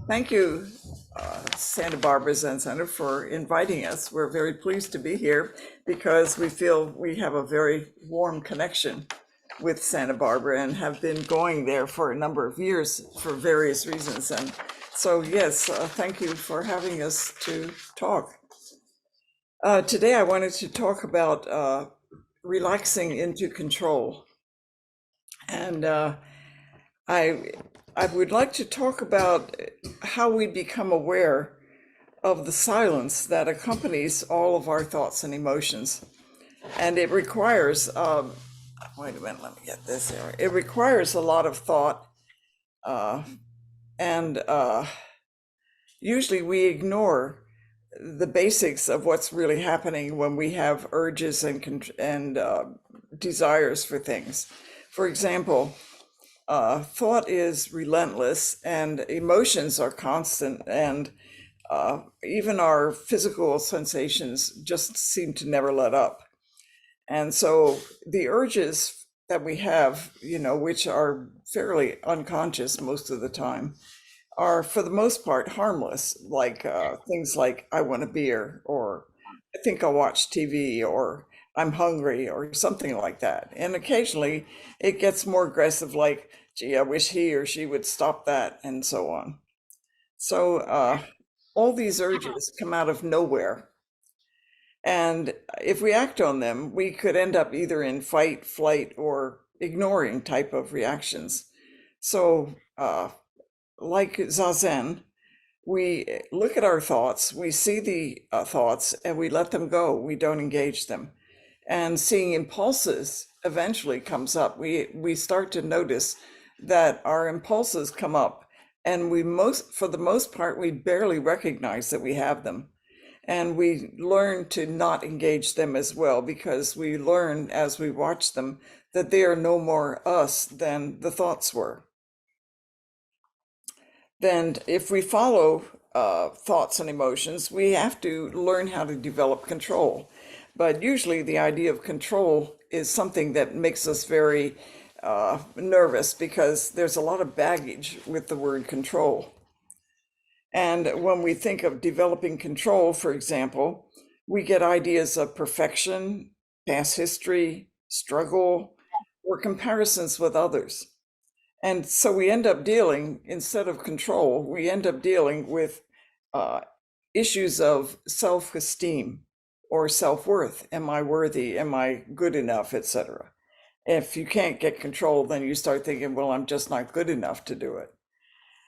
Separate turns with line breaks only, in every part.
Thank you, Santa Barbara Zen Center, for inviting us. We're very pleased to be here because we feel we have a very warm connection with Santa Barbara and have been going there for a number of years for various reasons. And so, yes, thank you for having us to talk. Today, I wanted to talk about relaxing into control. And I, I would like to talk about how we become aware of the silence that accompanies all of our thoughts and emotions. And it requires, wait a minute, let me get this here. It requires a lot of thought, uh, and usually we ignore the basics of what's really happening when we have urges and desires for things. For example, thought is relentless and emotions are constant, and even our physical sensations just seem to never let up. And so the urges that we have, which are fairly unconscious most of the time, are for the most part harmless, like things like I want a beer, or I think I'll watch TV, or I'm hungry, or something like that. And occasionally it gets more aggressive, like, gee, I wish he or she would stop that, and so on. So all these urges come out of nowhere. And if we act on them, we could end up either in fight, flight, or ignoring type of reactions. So, like zazen, we look at our thoughts, we see the thoughts, and we let them go. We don't engage them. And seeing impulses eventually comes up. We start to notice that our impulses come up, and for the most part, we barely recognize that we have them. And we learn to not engage them as well because we learn as we watch them that they are no more us than the thoughts were. Then, if we follow thoughts and emotions, we have to learn how to develop control. But usually, the idea of control is something that makes us very nervous because there's a lot of baggage with the word control. And when we think of developing control, for example, we get ideas of perfection, past history, struggle, or comparisons with others. And so we end up dealing, instead of control, we end up dealing with uh, issues of self-esteem or self-worth. Am I worthy? Am I good enough, etc. If you can't get control, then you start thinking, well, I'm just not good enough to do it.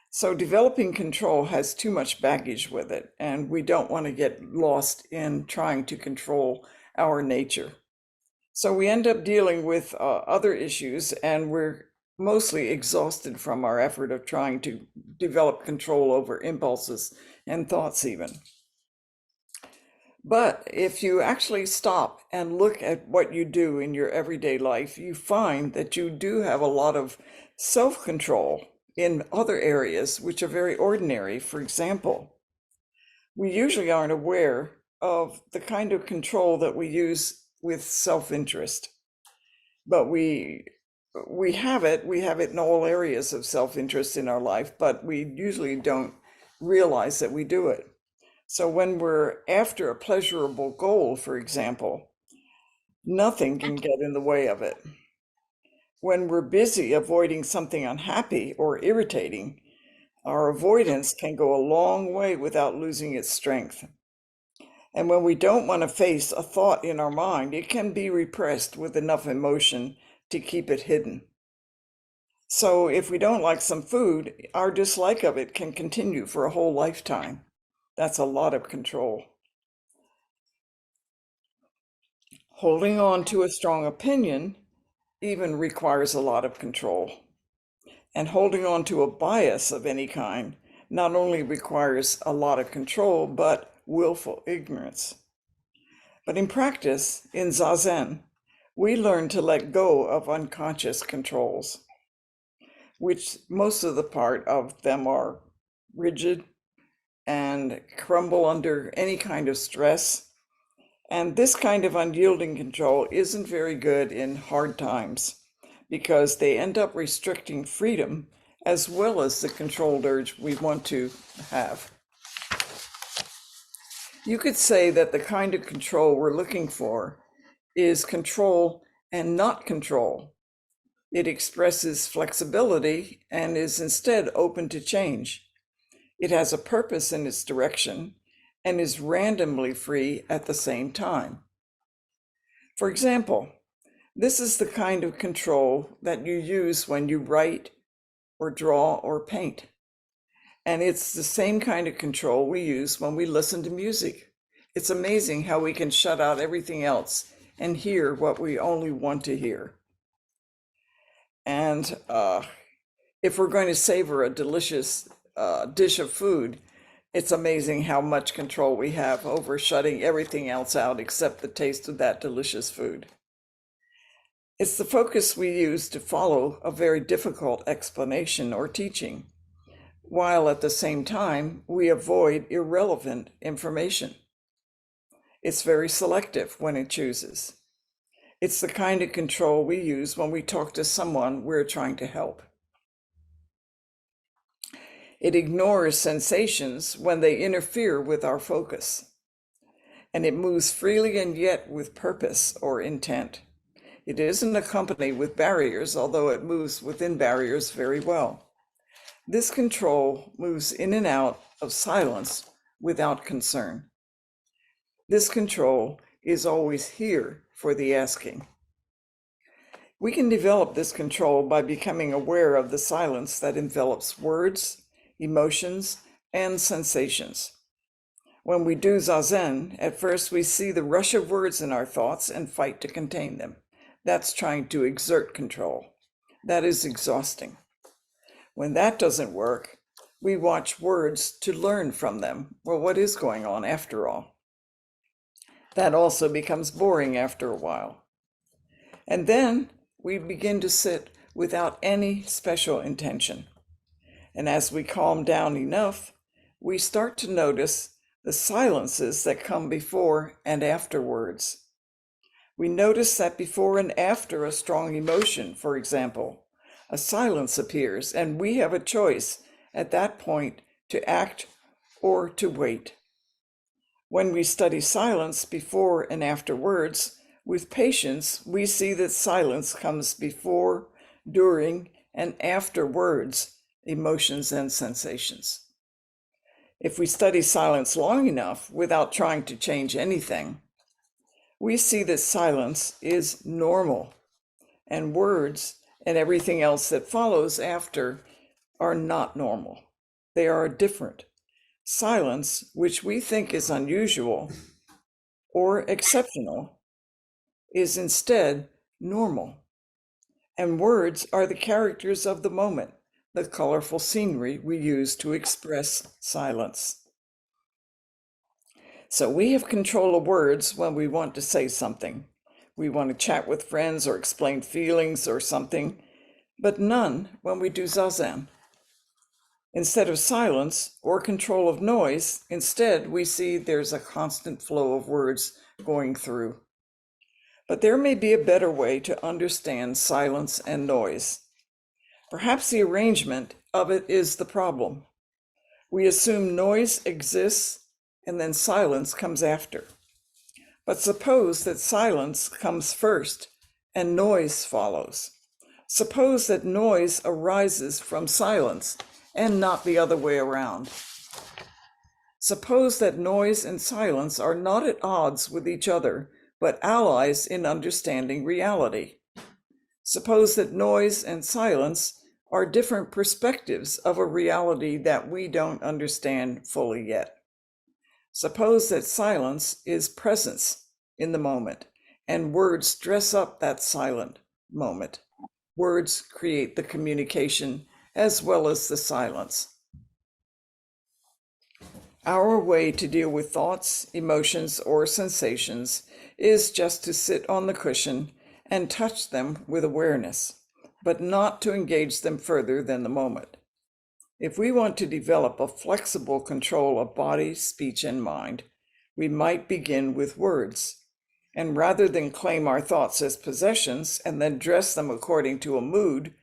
So developing control has too much baggage with it, and we don't want to get lost in trying to control our nature. So we end up dealing with other issues, and we're mostly exhausted from our effort of trying to develop control over impulses and thoughts, even. But if you actually stop and look at what you do in your everyday life, you find that you do have a lot of self control in other areas which are very ordinary. For example, we usually aren't aware of the kind of control that we use with self interest, but we have it in all areas of self interest in our life, but we usually don't realize that we do it. So when we're after a pleasurable goal, for example, nothing can get in the way of it. When we're busy avoiding something unhappy or irritating, our avoidance can go a long way without losing its strength. And when we don't want to face a thought in our mind, it can be repressed with enough emotion to keep it hidden. So if we don't like some food, our dislike of it can continue for a whole lifetime. That's a lot of control. Holding on to a strong opinion even requires a lot of control. And holding on to a bias of any kind not only requires a lot of control, but willful ignorance. But in practice, in zazen, we learn to let go of unconscious controls, which most of the part of them are rigid and crumble under any kind of stress. And this kind of unyielding control isn't very good in hard times because they end up restricting freedom as well as the controlled urge we want to have. You could say that the kind of control we're looking for is control and not control. It expresses flexibility and is instead open to change. It has a purpose in its direction and is randomly free at the same time. For example, this is the kind of control that you use when you write or draw or paint. And it's the same kind of control we use when we listen to music. It's amazing how we can shut out everything else and hear what we only want to hear. And if we're going to savor a delicious dish of food, it's amazing how much control we have over shutting everything else out except the taste of that delicious food. It's the focus we use to follow a very difficult explanation or teaching, while at the same time we avoid irrelevant information. It's very selective when it chooses. It's the kind of control we use when we talk to someone we're trying to help. It ignores sensations when they interfere with our focus. And it moves freely and yet with purpose or intent. It isn't accompanied with barriers, although it moves within barriers very well. This control moves in and out of silence without concern. This control is always here for the asking. We can develop this control by becoming aware of the silence that envelops words, emotions, and sensations. When we do zazen, at first we see the rush of words in our thoughts and fight to contain them. That's trying to exert control. That is exhausting. When that doesn't work, we watch words to learn from them. Well, what is going on after all? That also becomes boring after a while. And then we begin to sit without any special intention. And as we calm down enough, we start to notice the silences that come before and after words. We notice that before and after a strong emotion, for example, a silence appears, and we have a choice at that point to act or to wait. When we study silence before and after words, with patience, we see that silence comes before, during, and after words, emotions, and sensations. If we study silence long enough without trying to change anything, we see that silence is normal, and words and everything else that follows after are not normal. They are different. Silence, which we think is unusual or exceptional, is instead normal. And words are the characters of the moment, the colorful scenery we use to express silence. So we have control of words when we want to say something. We want to chat with friends or explain feelings or something, but none when we do zazen. Instead of silence or control of noise, instead we see there's a constant flow of words going through. But there may be a better way to understand silence and noise. Perhaps the arrangement of it is the problem. We assume noise exists and then silence comes after. But suppose that silence comes first and noise follows. Suppose that noise arises from silence and not the other way around. Suppose that noise and silence are not at odds with each other, but allies in understanding reality. Suppose that noise and silence are different perspectives of a reality that we don't understand fully yet. Suppose that silence is presence in the moment, and words dress up that silent moment. Words create the communication as well as the silence. Our way to deal with thoughts, emotions, or sensations is just to sit on the cushion and touch them with awareness, but not to engage them further than the moment. If we want to develop a flexible control of body, speech, and mind, we might begin with words. And rather than claim our thoughts as possessions and then dress them according to a mood,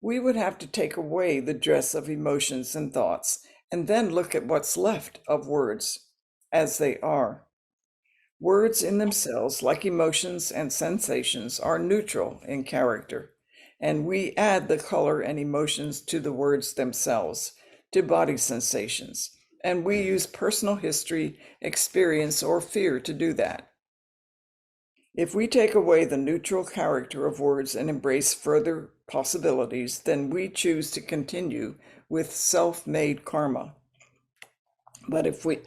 We would have to take away the dress of emotions and thoughts and then look at what's left of words as they are. Words in themselves, like emotions and sensations, are neutral in character, and we add the color and emotions to the words themselves, to body sensations, and we use personal history, experience, or fear to do that. If we take away the neutral character of words and embrace further possibilities, then we choose to continue with self-made karma. But if we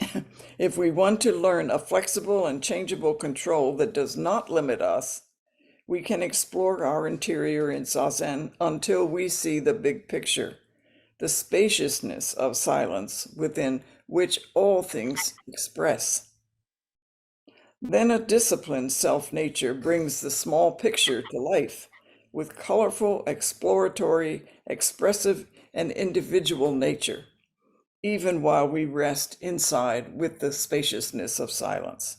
if we want to learn a flexible and changeable control that does not limit us, we can explore our interior in zazen until we see the big picture, the spaciousness of silence within which all things express. Then a disciplined self-nature brings the small picture to life with colorful, exploratory, expressive, and individual nature, even while we rest inside with the spaciousness of silence.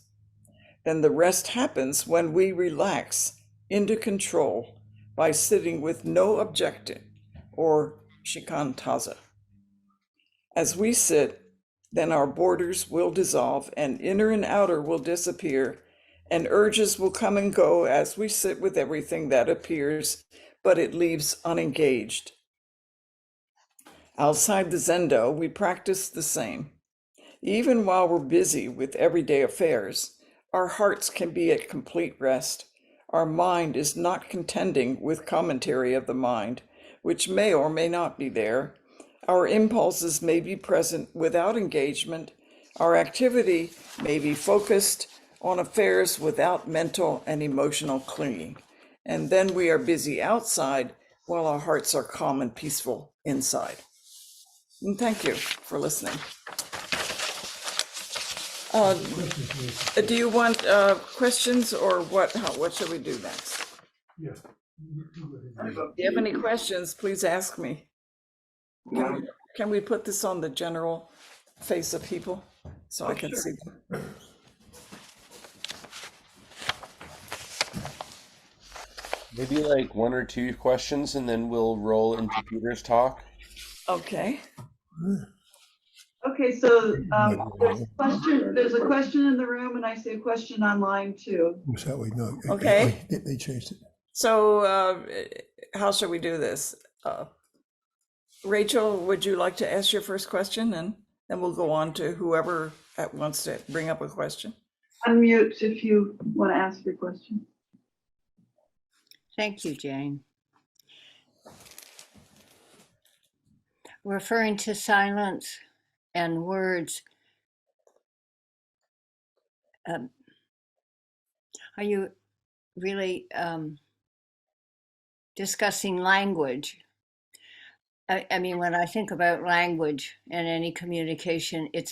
Then the rest happens when we relax into control by sitting with no objective or shikantaza. As we sit, then our borders will dissolve and inner and outer will disappear, and urges will come and go as we sit with everything that appears, but it leaves unengaged. Outside the Zendo, we practice the same. Even while we're busy with everyday affairs, our hearts can be at complete rest. Our mind is not contending with commentary of the mind, which may or may not be there. Our impulses may be present without engagement. Our activity may be focused on affairs without mental and emotional clinging. And then we are busy outside while our hearts are calm and peaceful inside. And thank you for listening. Do you want questions or what? What should we do next?
Yeah.
If you have any questions, please ask me. Can we put this on the general face of people so I can see them?
Maybe like one or two questions and then we'll roll into Peter's talk.
Okay.
Okay, so there's a question in the room and I see a question online too.
So we know.
Okay.
They changed it.
So how should we do this? Rachel, would you like to ask your first question, and then we'll go on to whoever wants to bring up a question?
Unmute if you want to ask your question.
Thank you, Jane. Referring to silence and words, are you really discussing language? I mean, when I think about language and any communication, it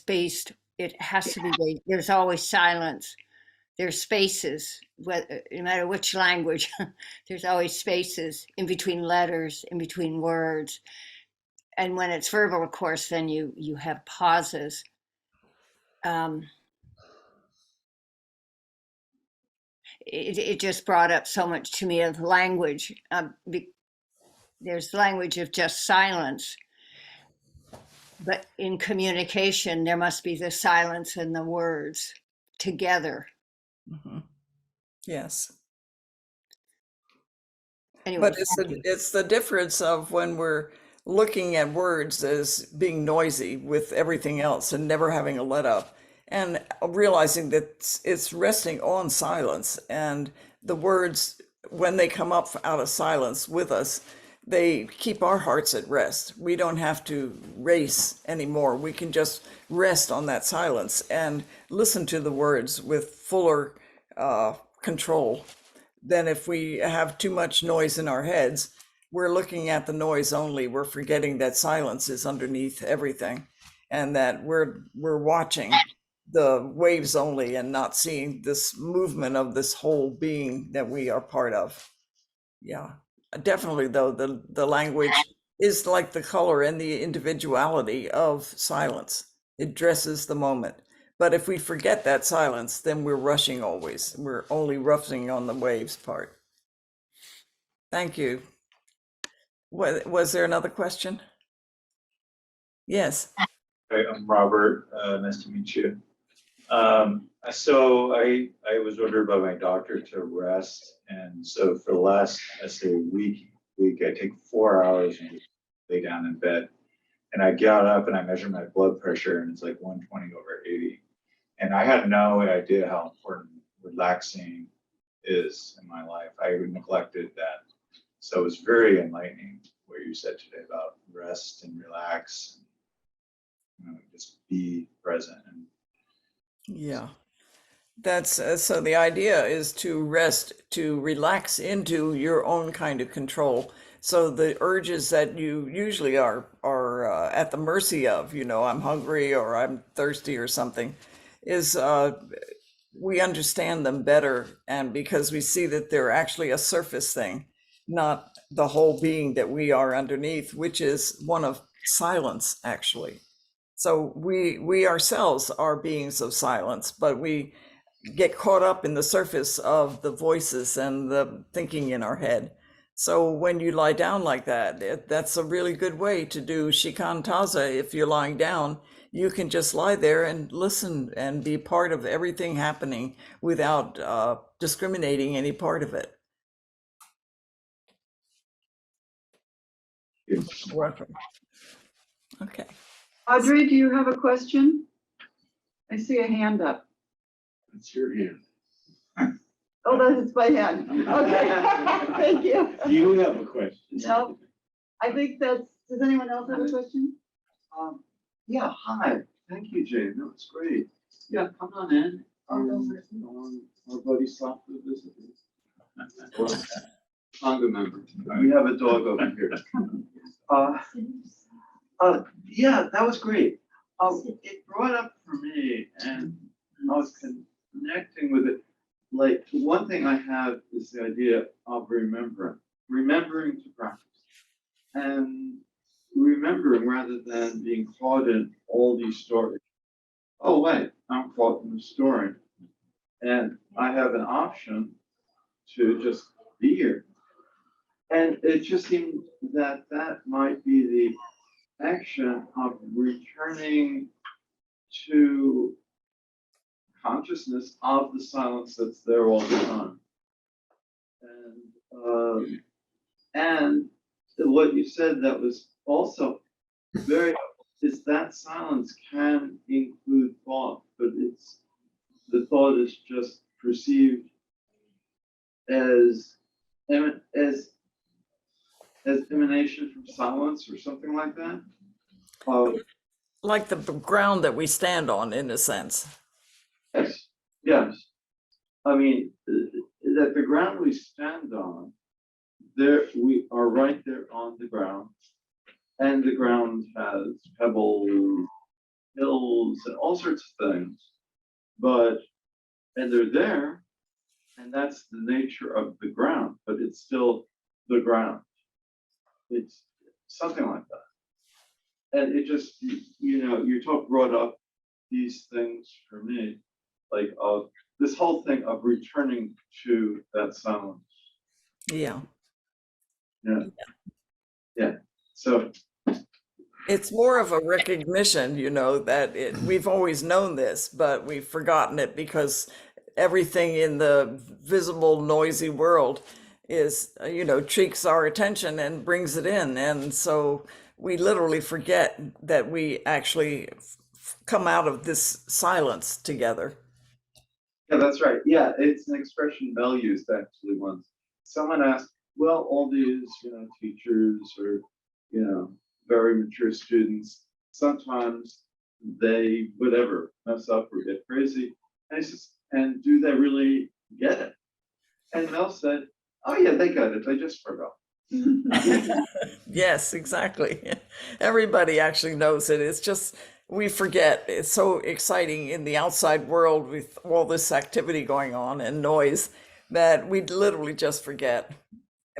has to be based, there's always silence. There's spaces, no matter which language, there's always spaces in between letters, in between words. And when it's verbal, of course, then you have pauses. It just brought up so much to me of language. There's language of just silence, but in communication, there must be the silence and the words together.
Mm-hmm. Yes.
Anyway,
but it's the difference of when we're looking at words as being noisy with everything else and never having a let up, and realizing that it's resting on silence, and the words, when they come up out of silence with us, they keep our hearts at rest. We don't have to race anymore. We can just rest on that silence and listen to the words with fuller control than if we have too much noise in our heads. We're looking at the noise only. We're forgetting that silence is underneath everything, and that we're watching the waves only and not seeing this movement of this whole being that we are part of. Yeah, definitely though, the language is like the color and the individuality of silence. It dresses the moment. But if we forget that silence, then we're rushing always. We're only rushing on the waves part. Thank you. Was there another question? Yes.
Hi, I'm Robert. Nice to meet you. So I was ordered by my doctor to rest, and so for the last, I say, week, I take 4 hours and just lay down in bed. And I got up and I measured my blood pressure, and it's like 120/80. And I had no idea how important relaxing is in my life. I neglected that. So it was very enlightening what you said today about rest and relax, just be present. And
Yeah. That's so the idea is to rest, to relax into your own kind of control. So the urges that you usually are at the mercy of, I'm hungry or I'm thirsty or something, is we understand them better, and because we see that they're actually a surface thing, not the whole being that we are underneath, which is one of silence, actually. So we ourselves are beings of silence, but we get caught up in the surface of the voices and the thinking in our head. So when you lie down like that, that's a really good way to do shikantaza. If you're lying down, you can just lie there and listen and be part of everything happening without discriminating any part of it. Welcome. Okay.
Audrey, do you have a question? I see a hand up.
it's your hand.
Oh, that's my hand. Okay, thank you.
You have a question.
No, I think does anyone else have a question?
Yeah, hi. Thank you, Jane. That was great. Yeah, come on in. Our buddy stopped to visit. Congo member. We have a dog over here. Yeah, that was great. It brought up for me, and I was connecting with it. Like, one thing I have is the idea of remembering to practice, and remembering rather than being caught in all these stories. Oh, wait, I'm caught in the story. And I have an option to just be here. And it just seemed that that might be the action of returning to consciousness of the silence that's there all the time. And what you said that was also very helpful is that silence can include thought, but the thought is just perceived as emanation from silence or something like that.
Like the ground that we stand on, in a sense.
Yes, yes. I mean, that the ground we stand on, there we are right there on the ground, and the ground has pebbles, hills, and all sorts of things. And they're there, and that's the nature of the ground, but it's still the ground. It's something like that. And it just, you brought up these things for me, like this whole thing of returning to that silence.
Yeah.
Yeah. So
It's more of a recognition, that we've always known this, but we've forgotten it because everything in the visible, noisy world is, treats our attention and brings it in. And so we literally forget that we actually come out of this silence together.
yeah, that's right. Yeah, it's an expression Bell used actually once. Someone asked, well, all these, teachers or, very mature students, sometimes they whatever mess up or get crazy. And he says, and do they really get it? And Mel said, oh yeah, they got it. They just forgot.
Yes, exactly. Everybody actually knows it. It's just we forget. It's so exciting in the outside world with all this activity going on and noise that we literally just forget.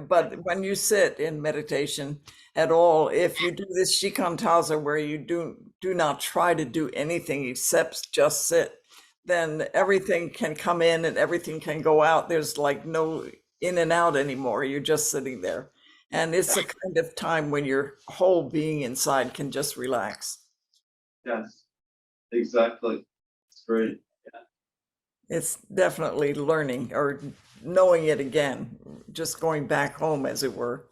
But when you sit in meditation at all, if you do this shikantaza where you do not try to do anything except just sit, then everything can come in and everything can go out. There's like no in and out anymore. You're just sitting there. And it's a kind of time when your whole being inside can just relax.
Yes, exactly. It's great.
It's definitely learning or knowing it again, just going back home, as it were.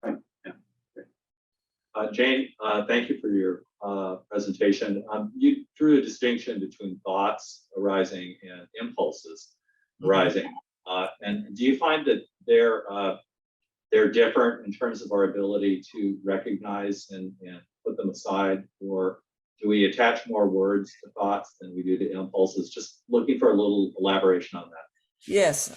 Right. Yeah.
Jane, thank you for your presentation. You drew a distinction between thoughts arising and impulses arising. And do you find that they're different in terms of our ability to recognize and put them aside, or do we attach more words to thoughts than we do to impulses? Just looking for a little elaboration on that.
Yes,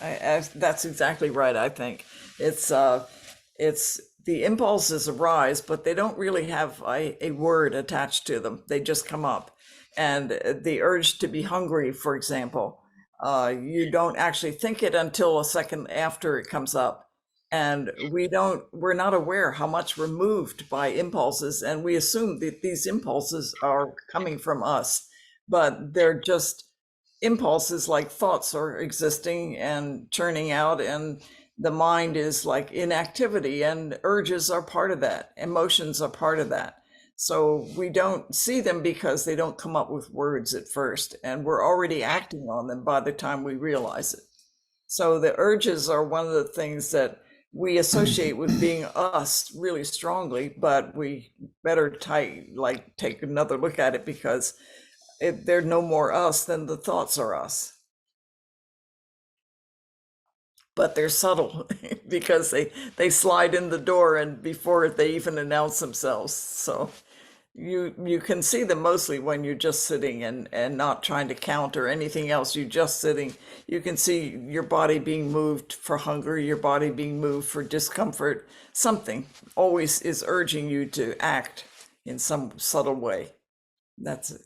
that's exactly right. I think it's the impulses arise, but they don't really have a word attached to them. They just come up, and the urge to be hungry, for example, you don't actually think it until a second after it comes up, and we're not aware how much we're moved by impulses, and we assume that these impulses are coming from us, but they're just impulses, like thoughts are existing and churning out, and the mind is like in activity, and urges are part of that, emotions are part of that. So we don't see them because they don't come up with words at first, and we're already acting on them by the time we realize it. So the urges are one of the things that we associate with being us really strongly, but we better take another look at it, because they're no more us than the thoughts are us. But they're subtle because they slide in the door and before they even announce themselves. So you can see them mostly when you're just sitting and not trying to count or anything else. You're just sitting. You can see your body being moved for hunger, your body being moved for discomfort. Something always is urging you to act in some subtle way. That's it.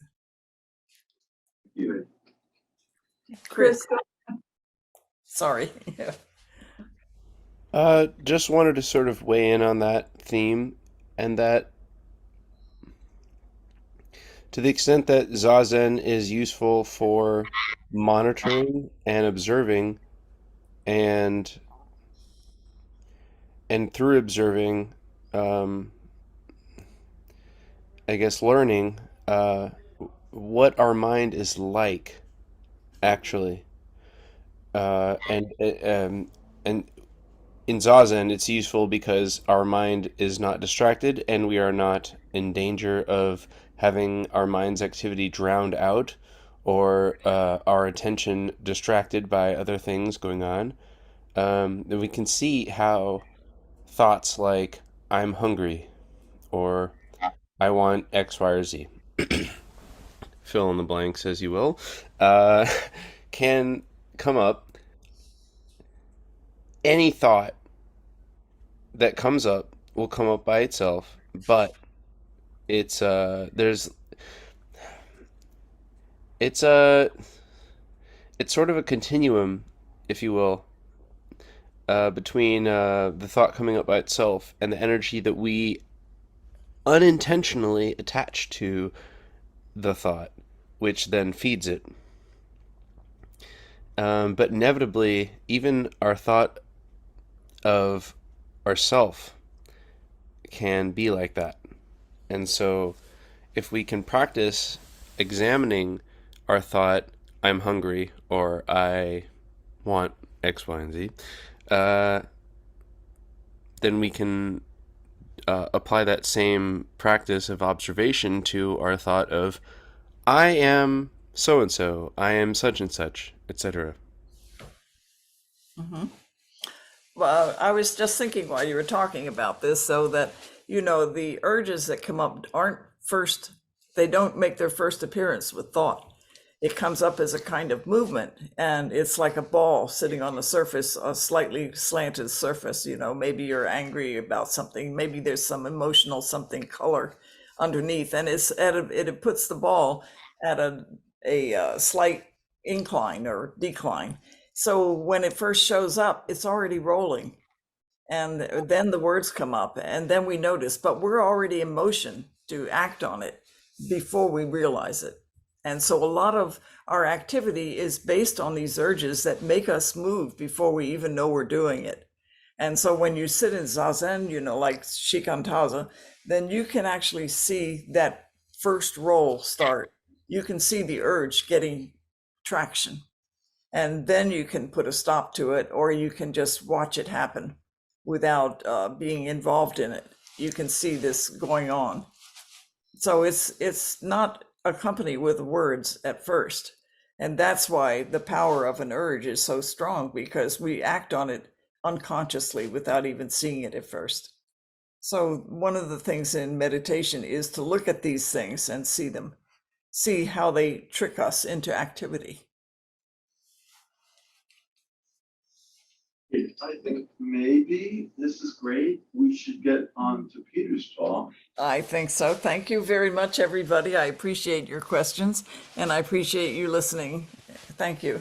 You.
Chris, sorry.
Just wanted to sort of weigh in on that theme, and that to the extent that zazen is useful for monitoring and observing, and through observing, um, I guess learning what our mind is like, actually, and in zazen, it's useful because our mind is not distracted and we are not in danger of having our mind's activity drowned out, or our attention distracted by other things going on. Then we can see how thoughts like "I'm hungry" or "I want X, Y, or Z," fill in the blanks as you will, uh, can come up. Any thought that comes up will come up by itself, but there's it's a it's sort of a continuum, if you will, between the thought coming up by itself and the energy that we unintentionally attach to the thought, which then feeds it. But inevitably, even our thought of ourself can be like that. And so, if we can practice examining our thought, "I'm hungry" or "I want X, Y, and Z," uh, then we can apply that same practice of observation to our thought of "I am so and so, I am such and such," etc.
Well, I was just thinking while you were talking about this, so that, the urges that come up aren't first, they don't make their first appearance with thought. It comes up as a kind of movement, and it's like a ball sitting on the surface, a slightly slanted surface. Maybe you're angry about something, maybe there's some emotional something color underneath, and it puts the ball at a slight incline or decline. So when it first shows up, it's already rolling. And then the words come up, and then we notice, but we're already in motion to act on it before we realize it. And so a lot of our activity is based on these urges that make us move before we even know we're doing it. And so when you sit in zazen, like shikantaza, then you can actually see that first roll start. You can see the urge getting traction. And then you can put a stop to it, or you can just watch it happen without being involved in it. You can see this going on. So it's not accompanied with words at first. And that's why the power of an urge is so strong, because we act on it unconsciously without even seeing it at first. So one of the things in meditation is to look at these things and see them, see how they trick us into activity.
I think maybe this is great. We should get on to Peter's talk.
I think so. Thank you very much, everybody. I appreciate your questions and I appreciate you listening. Thank you.